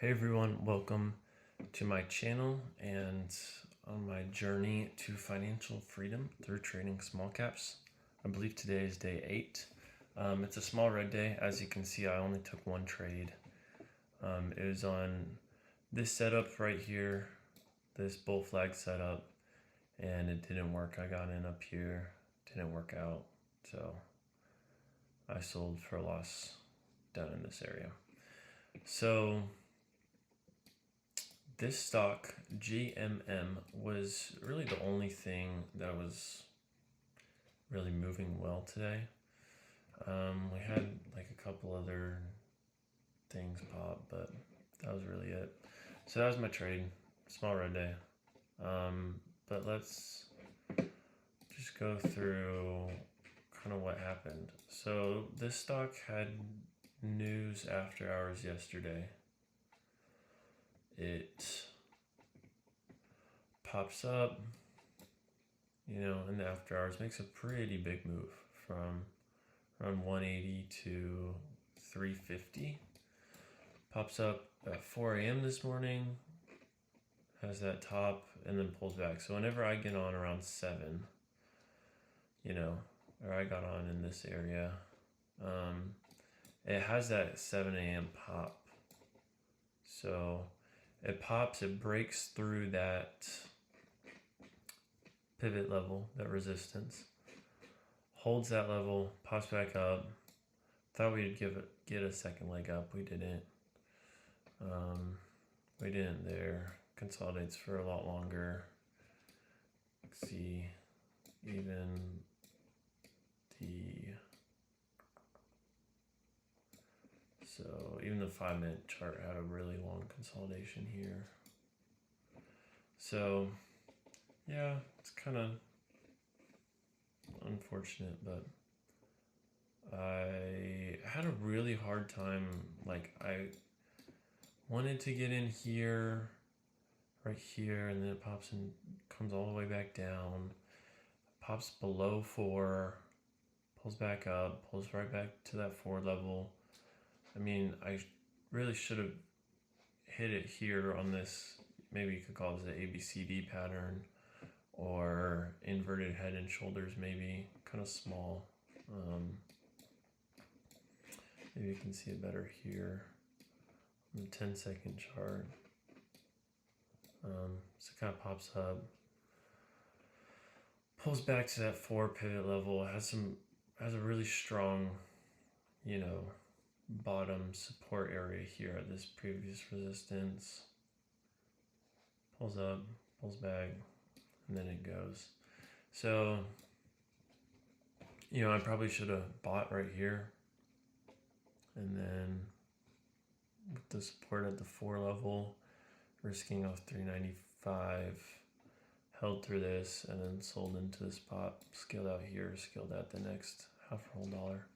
Hey everyone, welcome to my channel and on my journey to financial freedom through trading small caps. I believe today is day 8. It's a small red day. As you can see, I only took one trade. It was on this setup right here, this bull flag setup, and it didn't work. I got in up here, didn't work out, so I sold for a loss down in this area. So this stock, GMM, was really the only thing that was really moving well today. We had like a couple other things pop, but that was really it. So that was my trade, small red day. But let's just go through kind of what happened. So this stock had news after hours yesterday. It pops up, in the after hours, makes a pretty big move from around 180 to 350. Pops up at 4 a.m. this morning, has that top, and then pulls back. So whenever I get on around 7, or I got on in this area, it has that 7 a.m. pop. So it pops, it breaks through that pivot level, that resistance, holds that level, pops back up. Thought we'd get a second leg up. We didn't. We didn't there. Consolidates for a lot longer. See, even the 5-minute chart had a really long consolidation here. So yeah, it's kind of unfortunate, but I had a really hard time. Like, I wanted to get in here, right here, and then it pops and comes all the way back down, pops below 4, pulls back up, pulls right back to that 4 level. I mean, I really should have hit it here on this, maybe you could call this the ABCD pattern, or inverted head and shoulders, maybe kind of small. Maybe you can see it better here on the 10-second chart. So it kind of pops up, pulls back to that 4 pivot level, has a really strong, bottom support area here at this previous resistance. Pulls up, pulls back, and then it goes. So, I probably should have bought right here, and then with the support at the 4 level, risking off 395, held through this, and then sold into the spot, scaled out here, scaled out the next half a whole dollar.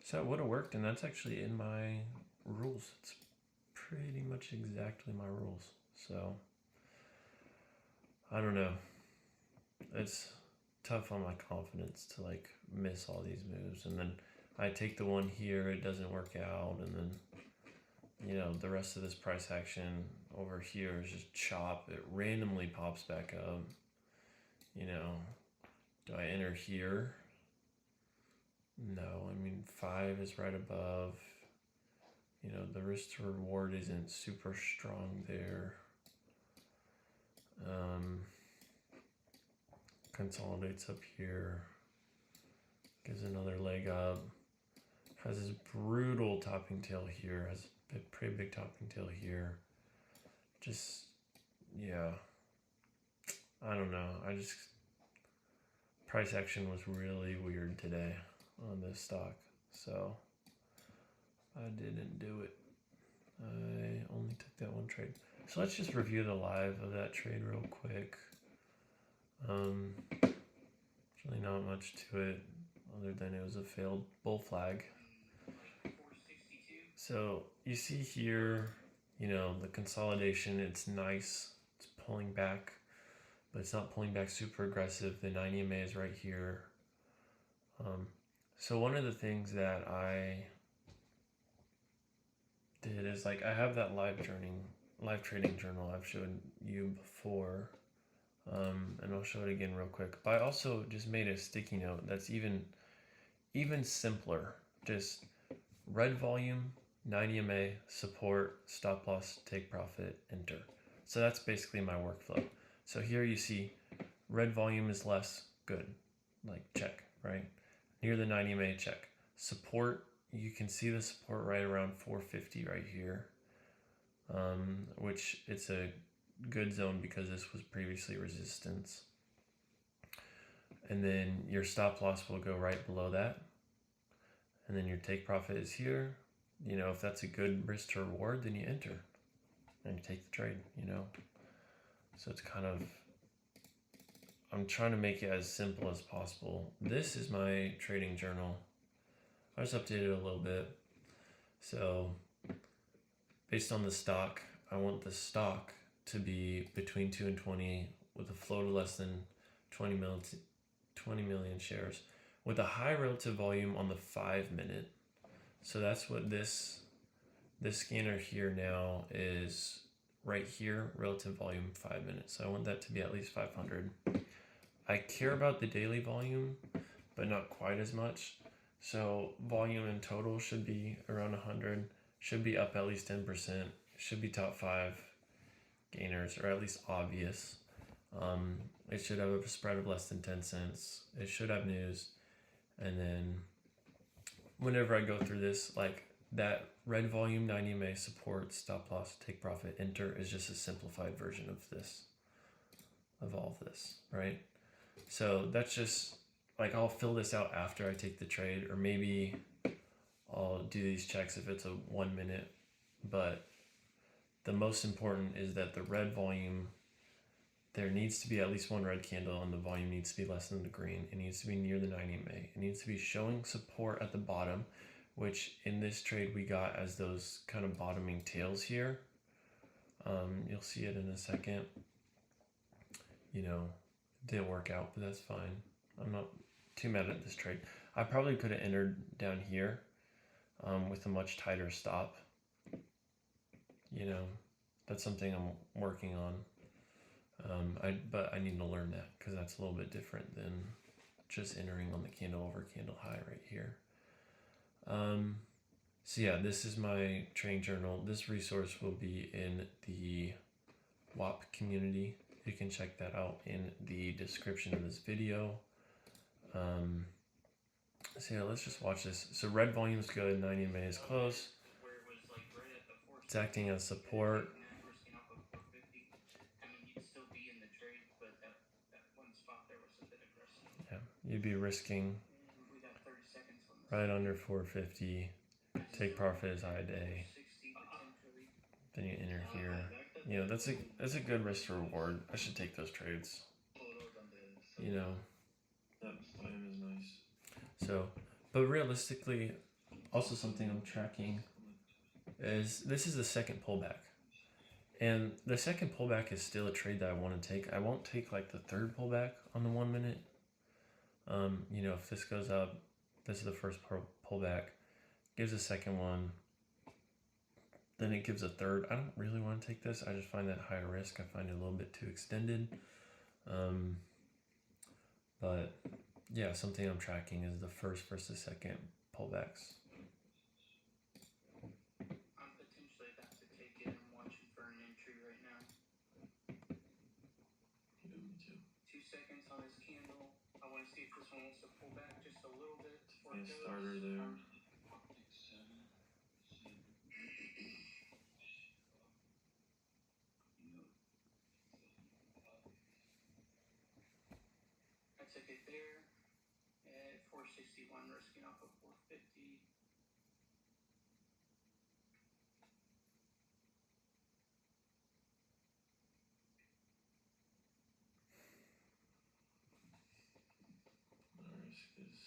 So it would have worked, and that's actually in my rules. It's pretty much exactly my rules. So I don't know. It's tough on my confidence to miss all these moves, and then I take the one here, it doesn't work out, and then the rest of this price action over here is just chop. It randomly pops back up. Do I enter here? No, 5 is right above. The risk to reward isn't super strong there. Consolidates up here, gives another leg up, has this brutal topping tail here, has a pretty big topping tail here. Just, yeah, I don't know. Price action was really weird today on this stock, so I didn't do it. I only took that one trade. So let's just review the live of that trade real quick. There's really not much to it other than it was a failed bull flag. So you see here, the consolidation, it's nice. It's pulling back, but it's not pulling back super aggressive. The 90 MA is right here. So one of the things that I did is like I have that live trading journal I've showed you before, and I'll show it again real quick. But I also just made a sticky note that's even simpler. Just red volume, 90 MA, support, stop loss, take profit, enter. So that's basically my workflow. So here you see red volume is less, good, like check, right? Near the 90 MA, check. Support, you can see the support right around 450 right here, which it's a good zone because this was previously resistance. And then your stop loss will go right below that. And then your take profit is here. You know, if that's a good risk to reward, then you enter and you take the trade, you know. So it's kind of, I'm trying to make it as simple as possible. This is my trading journal. I just updated it a little bit. So based on the stock, I want the stock to be between 2 and 20 with a float of less than 20 million shares with a high relative volume on the 5 minute. So that's what this scanner here now is right here, relative volume 5 minutes. So I want that to be at least 500. I care about the daily volume, but not quite as much. So volume in total should be around 100, should be up at least 10%, should be top 5 gainers, or at least obvious. It should have a spread of less than 10 cents. It should have news. And then whenever I go through this, like that red volume, 90 MA, support, stop loss, take profit, enter is just a simplified version of this, of all of this, right? So that's just like, I'll fill this out after I take the trade, or maybe I'll do these checks if it's a 1 minute. But the most important is that the red volume, there needs to be at least one red candle and the volume needs to be less than the green. It needs to be near the 90 MA. It needs to be showing support at the bottom, which in this trade we got as those kind of bottoming tails here. You'll see it in a second. You know, didn't work out, but that's fine. I'm not too mad at this trade. I probably could have entered down here with a much tighter stop. You know, that's something I'm working on. But I need to learn that because that's a little bit different than just entering on the candle over candle high right here. So yeah, this is my trading journal. This resource will be in the Whop community. You can check that out in the description of this video. So yeah, let's just watch this. So red volume is good, 90 MA is close. It's acting as support. Yeah, you'd be risking right under 450. Take profit is high day. Then you enter here. You know, that's a good risk to reward. I should take those trades. You know. That volume is nice. So, but realistically, also something I'm tracking is this is the second pullback. And the second pullback is still a trade that I want to take. I won't take like the third pullback on the 1 minute. You know, if this goes up, this is the first pullback, gives a second one, then it gives a third. I don't really want to take this. I just find that higher risk. I find it a little bit too extended. But yeah, something I'm tracking is the first versus second pullbacks. I'm potentially about to take it. I'm watching for an entry right now. Yeah, me too. 2 seconds on this candle. I want to see if this one wants to pull back just a little bit before it goes. Starter there. I took it there at 461, risking off of 450. My risk is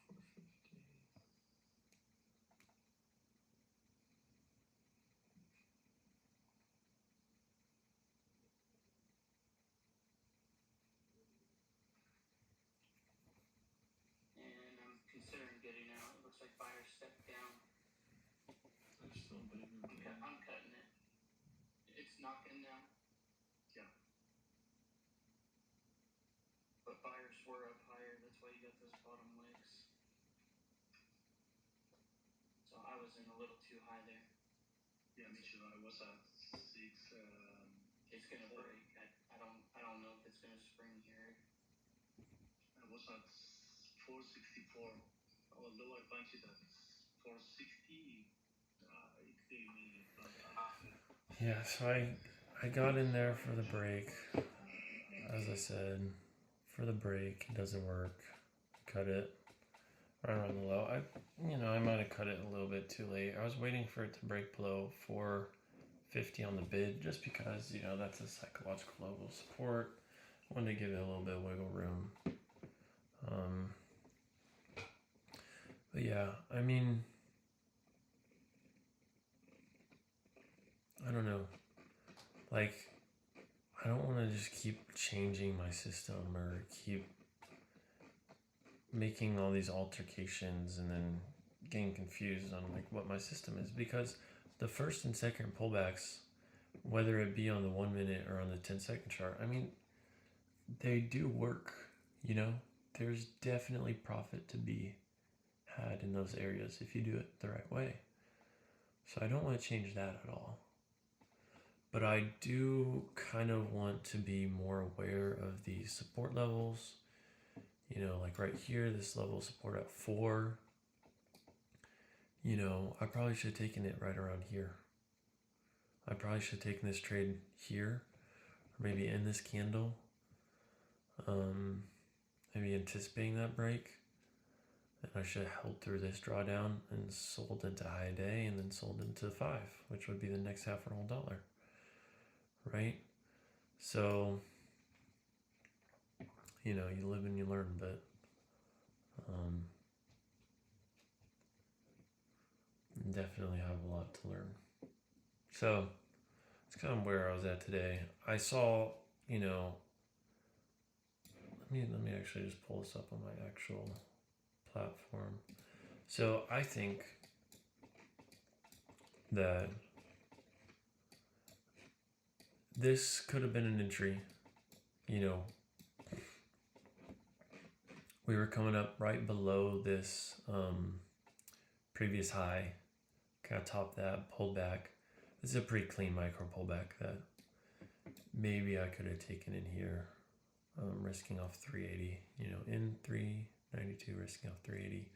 450. And I'm considering getting out. It looks like buyer stepped down. I just don't blame him. knocking now. Yeah. But buyers were up higher. That's why you got those bottom legs. So I was in a little too high there. Yeah, me too. I was at 6. It's gonna break. I don't know if it's gonna spring here. I was at 464. Although I punched it at 460, it gave me Yeah, so I got in there for the break. As I said, for the break, it doesn't work. Cut it right around the low. I might have cut it a little bit too late. I was waiting for it to break below 450 on the bid, just because that's a psychological level of support. I wanted to give it a little bit of wiggle room. But yeah, I mean, I don't know. Like, I don't want to just keep changing my system or keep making all these altercations and then getting confused on like what my system is, because the first and second pullbacks, whether it be on the 1 minute or on the 10-second chart, I mean, they do work. There's definitely profit to be had in those areas if you do it the right way. So I don't want to change that at all. But I do kind of want to be more aware of these support levels. Like right here, this level of support at 4. I probably should have taken it right around here. I probably should have taken this trade here, or maybe in this candle. Maybe anticipating that break. And I should have held through this drawdown and sold into high day and then sold into 5, which would be the next half a whole dollar. Right? So, you live and you learn, but definitely have a lot to learn. So, it's kind of where I was at today. I saw, let me actually just pull this up on my actual platform. So I think that this could have been an entry. We were coming up right below this previous high, kind of topped that, pulled back. This is a pretty clean micro pullback that maybe I could have taken in here, risking off 380, in 392, risking off 380.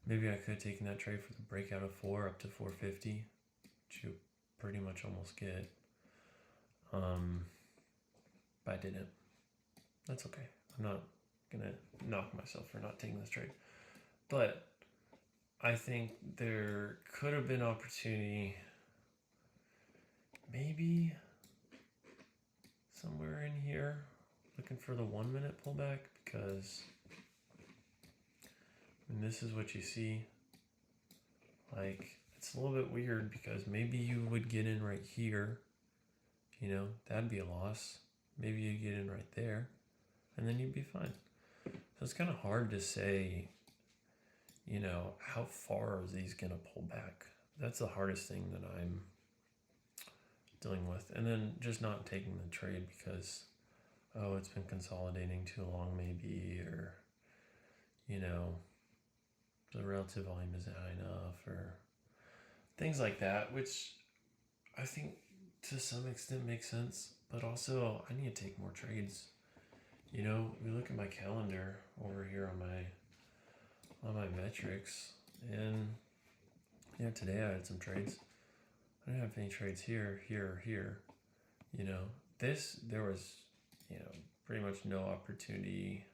Maybe I could have taken that trade for the breakout of 4 up to 450, which you pretty much almost get. But I didn't. That's okay. I'm not gonna knock myself for not taking this trade. But I think there could have been opportunity, maybe somewhere in here, looking for the 1 minute pullback, because this is what you see. Like, it's a little bit weird because maybe you would get in right here, that'd be a loss. Maybe you'd get in right there, and then you'd be fine. So it's kind of hard to say, how far are these going to pull back? That's the hardest thing that I'm dealing with. And then just not taking the trade because, it's been consolidating too long maybe, or, the relative volume isn't high enough, or things like that, which I think to some extent makes sense. But also, I need to take more trades. We look at my calendar over here on my metrics, and today I had some trades. I didn't have any trades here, or here. There was, pretty much no opportunity.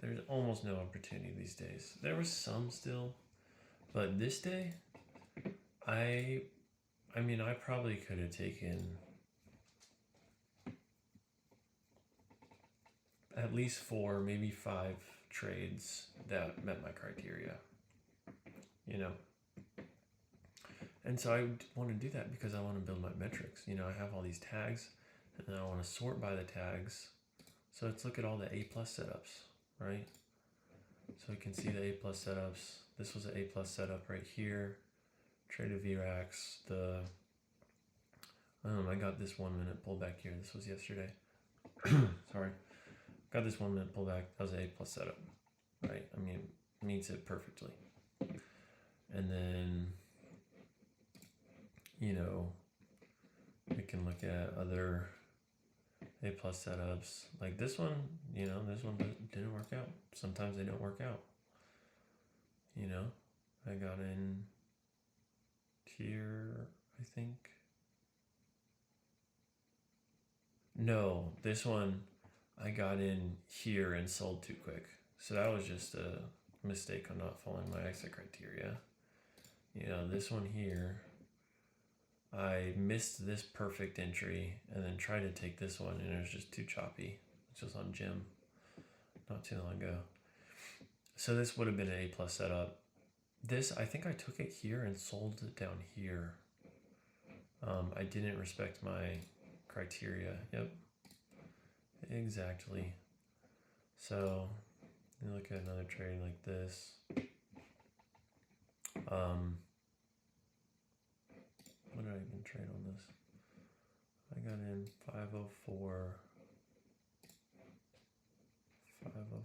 There's almost no opportunity these days. There was some still, but this day, I probably could have taken at least 4, maybe 5 trades that met my criteria, And so I want to do that because I want to build my metrics. I have all these tags, and then I want to sort by the tags. So let's look at all the A+ setups, right? So we can see the A+ setups. This was an A+ setup right here. Traded VRAX, the I got this 1 minute pullback here. This was yesterday. Sorry. Got this 1 minute pullback. That was an A+ setup, right? I mean, it meets it perfectly. And then, you know, we can look at other A+ setups. Like this one, you know, this one didn't work out. Sometimes they don't work out. You know, I got in here, I think. No, this one I got in here and sold too quick. So that was just a mistake on not following my exit criteria. You know, this one here, I missed this perfect entry and then tried to take this one and it was just too choppy. It's just on Jim not too long ago. So this would have been an A+ setup. This, I think I took it here and sold it down here. I didn't respect my criteria. Yep, exactly. So you look at another trade like this. What did I even trade on this? I got in 504. 504.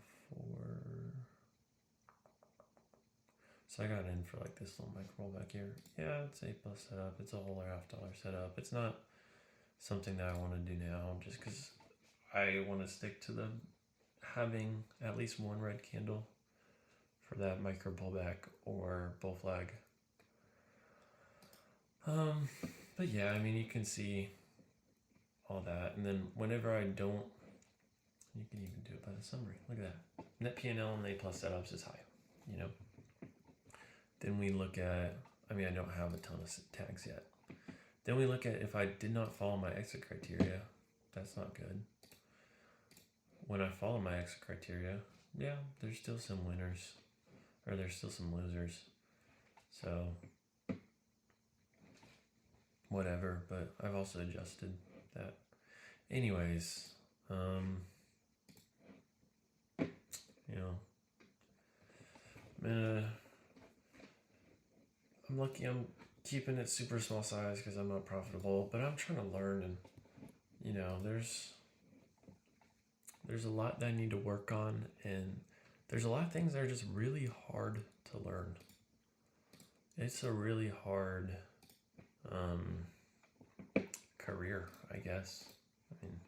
So I got in for like this little micro rollback here. Yeah, it's A+ setup. It's a whole $0.50 setup. It's not something that I want to do now just because I want to stick to the having at least one red candle for that micro pullback or bull flag. But yeah, I mean, you can see all that. And then whenever I don't, you can even do it by the summary. Look at that. Net P&L on A+ setups is high, you know. Then we look at, I mean, I don't have a ton of tags yet. Then we look at if I did not follow my exit criteria, that's not good. When I follow my exit criteria, yeah, there's still some winners, or there's still some losers. So, whatever, but I've also adjusted that. Anyways, you know, I'm lucky I'm keeping it super small size because I'm not profitable, but I'm trying to learn, and you know, there's a lot that I need to work on, and there's a lot of things that are just really hard to learn. It's a really hard career, I guess. I mean,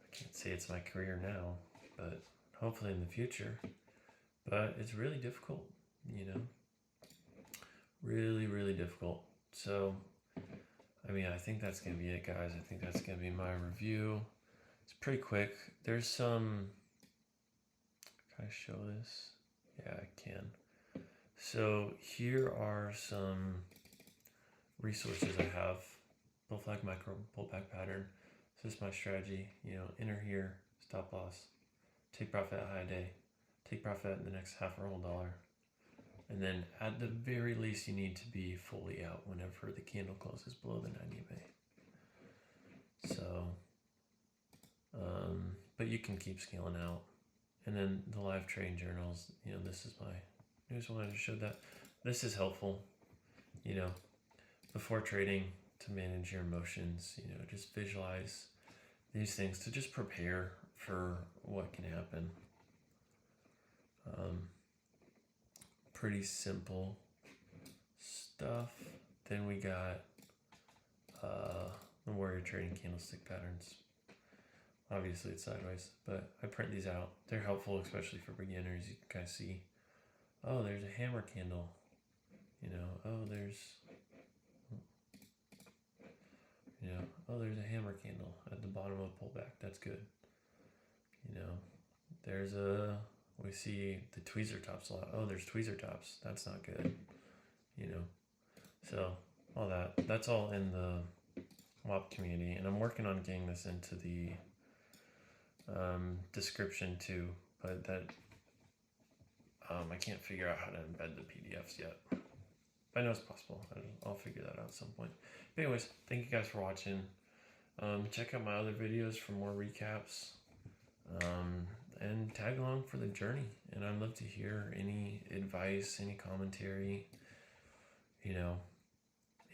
I can't say it's my career now, but hopefully in the future. But it's really difficult, you know? Really, really difficult. So, I mean, I think that's going to be it, guys. I think that's going to be my review. It's pretty quick. There's some... Can I show this? Yeah, I can. So, here are some resources I have. Bull flag micro pullback pattern. So this is my strategy. You know, enter here, stop loss, take profit at high day, take profit in the next half or whole dollar. And then at the very least, you need to be fully out whenever the candle closes below the 90 MA. So, but you can keep scaling out. And then the live trading journals, you know, this is I just wanted to show that. This is helpful, you know, before trading to manage your emotions, you know, just visualize these things to just prepare for what can happen. Pretty simple stuff. Then we got the warrior trading candlestick patterns. Obviously it's sideways, but I print these out. They're helpful, especially for beginners. You can kind of see, oh, there's a hammer candle. You know, oh, there's a hammer candle at the bottom of a pullback. That's good. You know, we see the tweezer tops a lot. Oh, there's tweezer tops. That's not good. You know, so all that's all in the Whop community, and I'm working on getting this into the description too, but that I can't figure out how to embed the PDFs yet. I know it's possible. I'll figure that out at some point. But anyways, thank you guys for watching. Check out my other videos for more recaps. And tag along for the journey. And I'd love to hear any advice, any commentary, you know,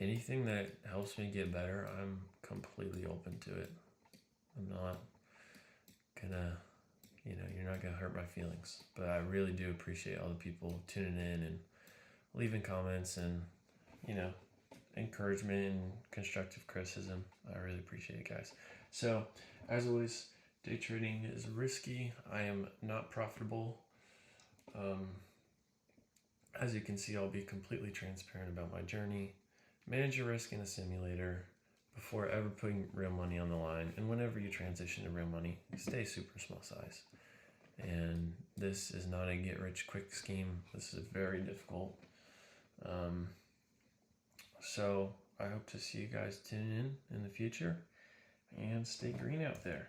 anything that helps me get better, I'm completely open to it. I'm not gonna, you're not gonna hurt my feelings. But I really do appreciate all the people tuning in and leaving comments and, encouragement and constructive criticism. I really appreciate it, guys. So, as always, day trading is risky. I am not profitable. As you can see, I'll be completely transparent about my journey. Manage your risk in a simulator before ever putting real money on the line. And whenever you transition to real money, stay super small size. And this is not a get-rich-quick scheme. This is very difficult. So I hope to see you guys tune in the future, and stay green out there.